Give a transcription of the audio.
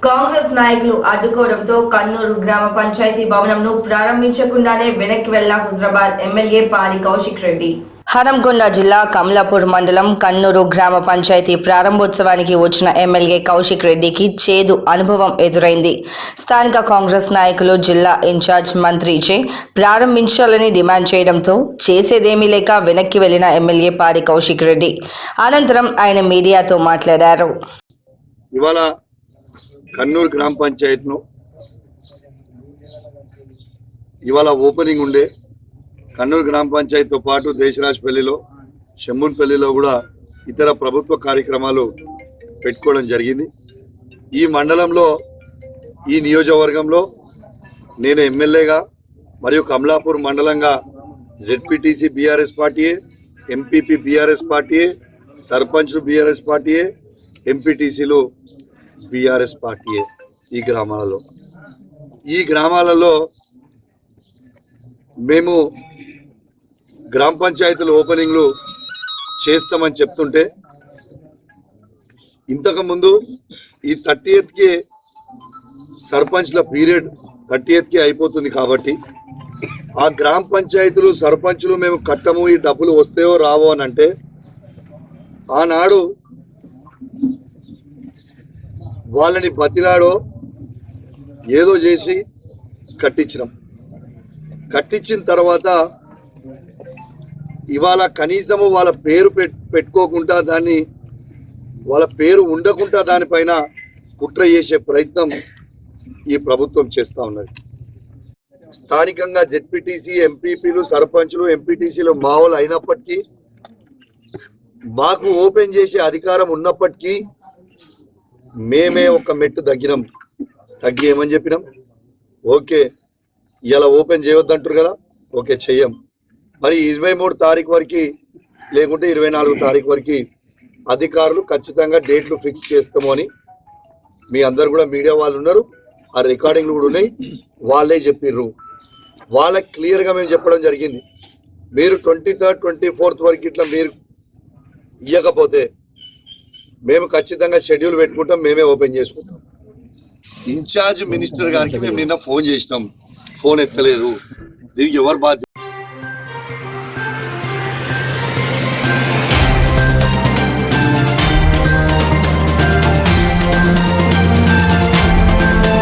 కాంగ్రెస్ నాయకులు అడ్డుకోవడంతో కన్నూరు గ్రామ పంచాయతీ భవనంను ప్రారంభించకుండానే వెనక్కి వెళ్ల హుజరాబాద్ ఎమ్మెల్యే పాడి కౌశిక్ రెడ్డి. హనంకొండ జిల్లా కమలాపూర్ మండలం కన్నూరు గ్రామ పంచాయతీ ప్రారంభోత్సవానికి వచ్చిన ఎమ్మెల్యే కౌశిక్ రెడ్డికి చేదు అనుభవం ఎదురైంది. స్థానిక కాంగ్రెస్ నాయకులు జిల్లా ఇన్ఛార్జ్ మంత్రిచే ప్రారంభించాలని డిమాండ్ చేయడంతో చేసేదేమీ లేక వెనక్కి వెళ్లిన ఎమ్మెల్యే పాడి కౌశిక్ రెడ్డి అనంతరం ఆయన మీడియాతో మాట్లాడారు. ఇవాళ కన్నూరు గ్రామ పంచాయతీను ఇవాళ ఓపెనింగ్ ఉండే కన్నూరు గ్రామ పంచాయతీతో పాటు దేశరాజ్పల్లిలో షంబూన్పల్లిలో కూడా ఇతర ప్రభుత్వ కార్యక్రమాలు పెట్టుకోవడం జరిగింది. ఈ మండలంలో ఈ నియోజకవర్గంలో నేను ఎమ్మెల్యేగా మరియు కమలాపూర్ మండలంగా జెడ్పీటీసీ బీఆర్ఎస్ పార్టీయే, ఎంపీపీ బీఆర్ఎస్ పార్టీయే, సర్పంచ్లు బీఆర్ఎస్ పార్టీయే, ఎంపీటీసీలు బీఆర్ఎస్ పార్టీయే. ఈ గ్రామాలలో మేము గ్రామ పంచాయతీల ఓపెనింగ్లు చేస్తామని చెప్తుంటే ఇంతకుముందు ఈ 30th సర్పంచ్ల పీరియడ్ 30th అయిపోతుంది కాబట్టి ఆ గ్రామ పంచాయతీలు సర్పంచ్లు మేము కట్టము, ఈ డబ్బులు వస్తాయో రావో అని అంటే ఆనాడు వాళ్ళని బతిలాడో ఏదో చేసి కట్టించిన తర్వాత ఇవాళ కనీసము వాళ్ళ పేరు పెట్టుకోకుండా దాన్ని వాళ్ళ పేరు ఉండకుండా దానిపైన కుట్ర చేసే ప్రయత్నం ఈ ప్రభుత్వం చేస్తూ ఉన్నది. స్థానికంగా జెడ్పీటీసీ, ఎంపీపీలు, సర్పంచ్లు, ఎంపీటీసీలు మావోలు అయినప్పటికీ మాకు ఓపెన్ చేసే అధికారం ఉన్నప్పటికీ మేమే ఒక మెట్టు తగ్గి ఏమని చెప్పినాం, ఓకే ఇలా ఓపెన్ చేయొద్దంటారు కదా, ఓకే చెయ్యం. మరి 23 తారీఖు వరకు లేకుంటే 24 తారీఖు వరకు అధికారులు ఖచ్చితంగా డేట్లు ఫిక్స్ చేస్తాము అని మీ అందరు కూడా మీడియా వాళ్ళు ఉన్నారు, ఆ రికార్డింగ్లు కూడా ఉన్నాయి, వాళ్ళే చెప్పిర్రు. వాళ్ళకి క్లియర్గా మేము చెప్పడం జరిగింది, మీరు 23rd 24th వరకు ఇట్లా మీరు ఇవ్వకపోతే మేము ఖచ్చితంగా షెడ్యూల్ పెట్టుకుంటాం, మేమే ఓపెన్ చేసుకుంటాం. ఇన్ఛార్జ్ మినిస్టర్ గారికి మేము నిన్న ఫోన్ చేసినాం, ఫోన్ ఎత్తలేదు. దీనికి ఎవరు బాధ్యత?